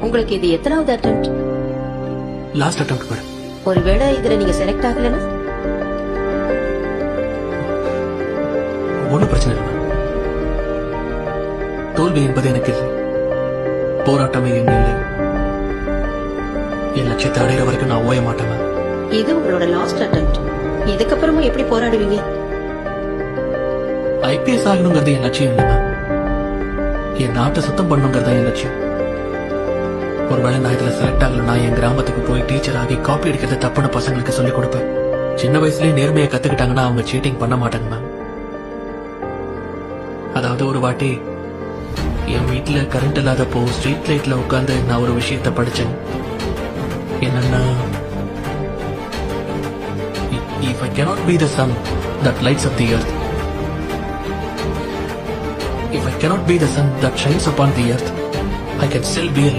உங்களுக்கு இது எத்தனாவது அட்டெம்ப்ட்? Last attempt madam. ஒருவேளை இதுல நீங்க செலக்ட் ஆகலன்னா? ஒன்றும் பிரச்சனை இல்லை மேம். தோல்வி என்பது எனக்கு இல்லை, போராட்டமே என்ன இல்லை. என் லட்சியத்தை அடைகிற வரைக்கும் நான் ஓய மாட்டேன் மேம். இது உங்களோட லாஸ்ட் அட்டெம்ப்ட். இதுக்கப்புறமும் எப்படி போராடுவீங்க? ஐபிஎஸ் ஆகணுங்கிறது என் லட்சியம் இல்லை மேம். என் நாட்டை சுத்தம் பண்ணணுங்கிறது என் லட்சியம். ஒருவேளை நான் இதுல செலக்ட் ஆகலன்னா என் கிராமத்துக்கு போய் டீச்சர் ஆகி காப்பி அடிக்கிறத தப்புன்னு பசங்களுக்கு சொல்லிக் கொடுப்பேன். சின்ன வயசுலயே நேர்மையை கத்துக்கிட்டாங்கன்னா அவங்க சீட்டிங் பண்ண மாட்டாங்க மேம். அதாவது ஒரு வாட்டி என் வீட்டுல கரண்ட் இல்லாதப்போ ஸ்ட்ரீட் லைட்ல உட்காந்து நான் ஒரு விஷயத்த படிச்சேன். என்னன்னா, if I cannot be the sun that lights up the earth, if I cannot be the sun that shines upon the earth, I can still be alive.